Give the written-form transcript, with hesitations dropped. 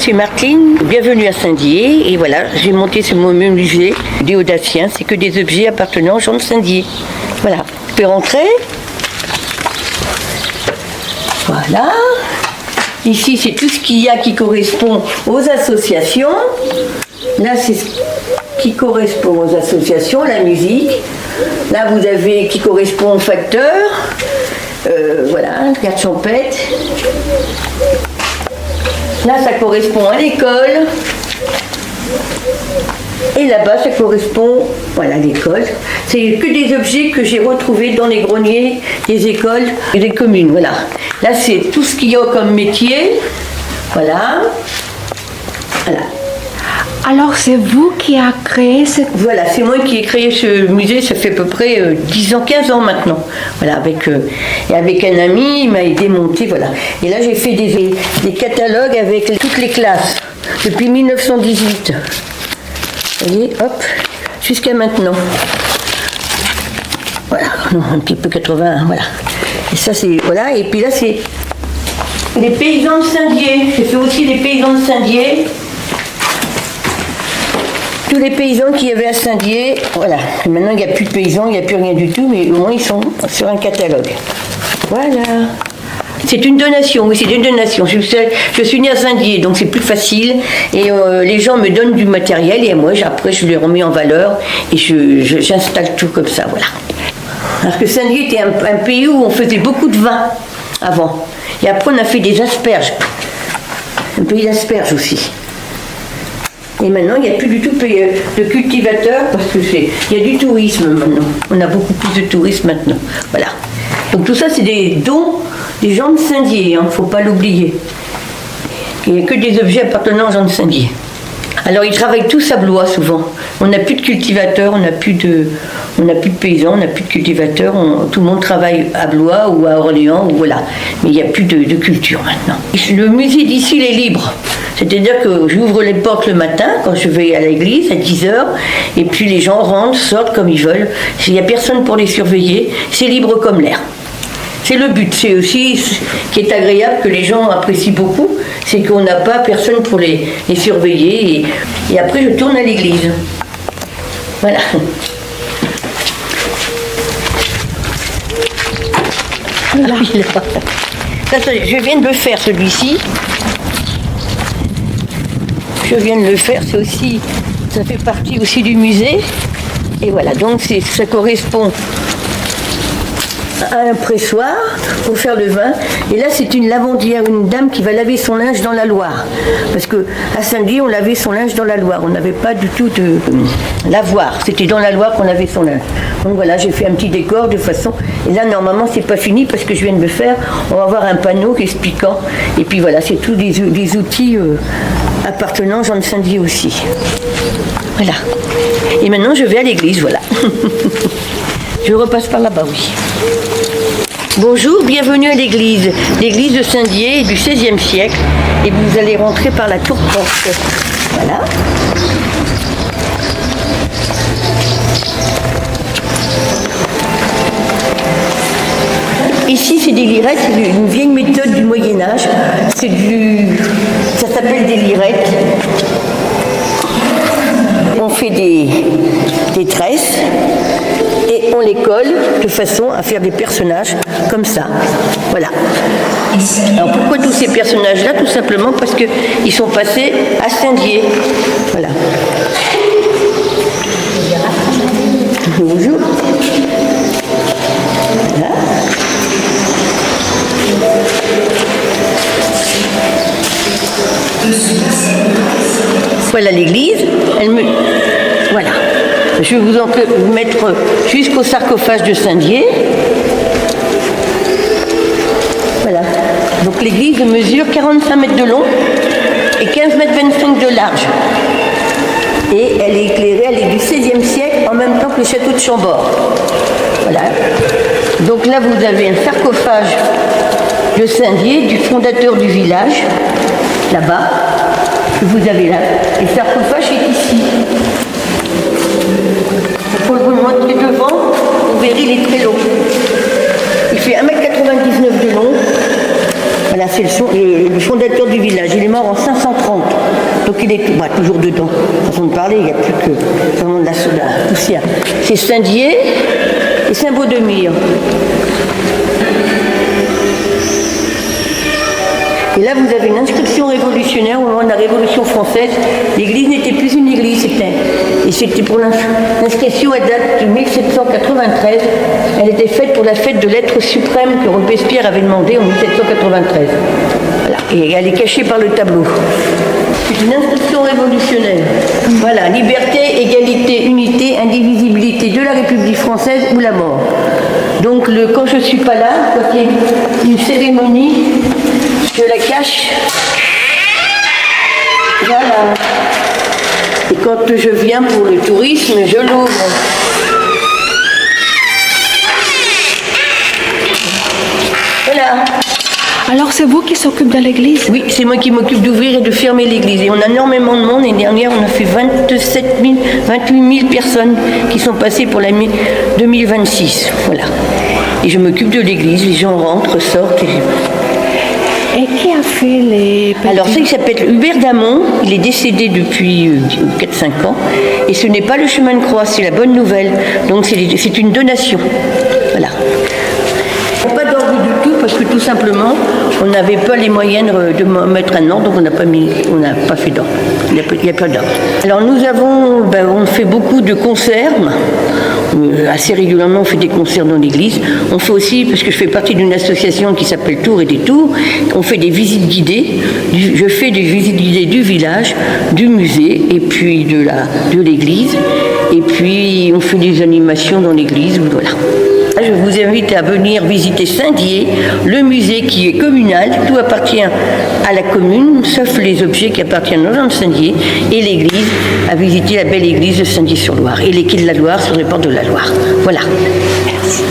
c'est Martine, bienvenue à Saint-Dié. Et voilà, j'ai monté ce musée des Audaciens, c'est que des objets appartenant aux gens de Saint-Dié. Voilà, vous pouvez rentrer. Voilà. Ici, c'est tout ce qu'il y a qui correspond aux associations. Là, c'est ce qui correspond aux associations, la musique. Là, vous avez qui correspond aux facteurs. Voilà, carte champêtre. Là, ça correspond à l'école. Et là-bas, ça correspond, voilà, à l'école. C'est que des objets que j'ai retrouvés dans les greniers des écoles et des communes, voilà. Là, c'est tout ce qu'il y a comme métier. Voilà. Voilà. Alors, c'est vous qui avez créé cette... Voilà, c'est moi qui ai créé ce musée, ça fait à peu près 10 ans, 15 ans maintenant. Voilà, avec un ami, il m'a aidé à monter, voilà. Et là, j'ai fait des catalogues avec toutes les classes, depuis 1918. Vous voyez, hop, jusqu'à maintenant. Voilà, un petit peu 80, voilà. Et ça, c'est, voilà, et puis là, c'est les paysans de Saint-Dié. J'ai fait aussi les paysans de Saint-Dié. Tous les paysans qu'il y avait à Saint-Dié, voilà. Et maintenant, il n'y a plus de paysans, il n'y a plus rien du tout, mais au moins, ils sont sur un catalogue. Voilà. C'est une donation, oui, c'est une donation. Je suis née à Saint-Dié, donc c'est plus facile. Et les gens me donnent du matériel et moi, après, je les remets en valeur et j'installe tout comme ça, voilà. Parce que Saint-Dié était un pays où on faisait beaucoup de vin avant. Et après, on a fait des asperges. Un pays d'asperges aussi. Et maintenant, il n'y a plus du tout de cultivateurs parce que il y a du tourisme maintenant. On a beaucoup plus de tourisme maintenant. Voilà. Donc tout ça, c'est des dons des gens de Saint-Dié, il ne faut pas l'oublier. Il n'y a que des objets appartenant aux gens de Saint-Dié. Alors ils travaillent tous à Blois souvent. On n'a plus de cultivateurs, on n'a plus de paysans, on n'a plus de cultivateurs. Tout le monde travaille à Blois ou à Orléans, ou voilà. Mais il n'y a plus de culture maintenant. Le musée d'ici, il est libre. C'est-à-dire que j'ouvre les portes le matin quand je vais à l'église à 10h et puis les gens rentrent, sortent comme ils veulent. Il n'y a personne pour les surveiller. C'est libre comme l'air. C'est le but. C'est aussi ce qui est agréable, que les gens apprécient beaucoup, c'est qu'on n'a pas personne pour les surveiller. Et après, je tourne à l'église. Voilà. Ça, je viens de le faire, celui-ci. Je viens de le faire, ça fait partie aussi du musée. Et voilà, donc ça correspond à un pressoir pour faire le vin. Et là, c'est une lavandière, une dame qui va laver son linge dans la Loire. Parce qu'à Saint-Dié, on lavait son linge dans la Loire. On n'avait pas du tout de lavoir. C'était dans la Loire qu'on lavait son linge. Donc voilà, j'ai fait un petit décor de façon... Et là, normalement, c'est pas fini parce que je viens de le faire. On va avoir un panneau expliquant. Et puis voilà, c'est tous des outils appartenant aux gens de Saint-Dié aussi. Voilà. Et maintenant, je vais à l'église, voilà. Je repasse par là-bas, oui. Bonjour, bienvenue à l'église. L'église de Saint-Dié du XVIe siècle. Et vous allez rentrer par la tour porte. Voilà. Ici, c'est des lirettes, c'est une vieille méthode du Moyen-Âge. Ça s'appelle des lirettes. On fait des tresses et on les colle de façon à faire des personnages comme ça. Voilà. Alors pourquoi tous ces personnages-là? Tout simplement parce qu'ils sont passés à Saint-Dié. Voilà. Bonjour. Voilà. Voilà l'église. Voilà. Je vais vous mettre jusqu'au sarcophage de Saint-Dié. Voilà. Donc l'église mesure 45 mètres de long et 15 mètres 25 de large. Et elle est éclairée, elle est du XVIe siècle en même temps que le château de Chambord. Voilà. Donc là, vous avez un sarcophage de Saint-Dié, du fondateur du village, là-bas, que vous avez là. Et le sarcophage est ici. Pour vous le montrer devant, vous verrez, il est très long. Il fait 1,99 m de long. Voilà, c'est le fondateur du village. Il est mort en 530. Donc il est toujours dedans. Façon de parler, il n'y a plus que vraiment de la poussière. C'est Saint-Dié et Saint-Baudemire. Et là, vous avez une inscription révolutionnaire au moment de la Révolution française. L'église n'était plus une église, et c'était pour l'inscription, elle date de 1793. Elle était faite pour la fête de l'être suprême que Robespierre avait demandé en 1793. Voilà. Et elle est cachée par le tableau. C'est une inscription révolutionnaire. Voilà, liberté, égalité, unité, indivisibilité de la République française ou la mort. Donc, quand je ne suis pas là, quand il y a une cérémonie, je la cache. Voilà. Et quand je viens pour le tourisme, je l'ouvre. Voilà. Alors c'est vous qui s'occupez de l'église? Oui, c'est moi qui m'occupe d'ouvrir et de fermer l'église. Et on a énormément de monde. L'année dernière, on a fait 28 000 personnes qui sont passées pour l'année 2026. Voilà. Et je m'occupe de l'église. Les gens rentrent, sortent. Et qui a fait les... Alors, ça, il s'appelle Hubert Damon. Il est décédé depuis 4-5 ans. Et ce n'est pas le chemin de croix, c'est la bonne nouvelle. Donc, c'est une donation. Voilà. Pas d'ordre du tout, parce que tout simplement, on n'avait pas les moyens de mettre un ordre, donc on n'a pas fait d'ordre. Il n'y a pas d'ordre. Alors, on fait beaucoup de concerts. Assez régulièrement, on fait des concerts dans l'église. On fait aussi, parce que je fais partie d'une association qui s'appelle Tours et des Tours, on fait des visites guidées. Je fais des visites guidées du village, du musée et puis de l'église. Et puis, on fait des animations dans l'église. Voilà. Je vous invite à venir visiter Saint-Dié, le musée qui est communal. Tout appartient à la commune, sauf les objets qui appartiennent aux gens de Saint-Dié, et l'église, à visiter la belle église de Saint-Dié-sur-Loire, et les quais de la Loire sur les ports de la Loire. Voilà. Merci.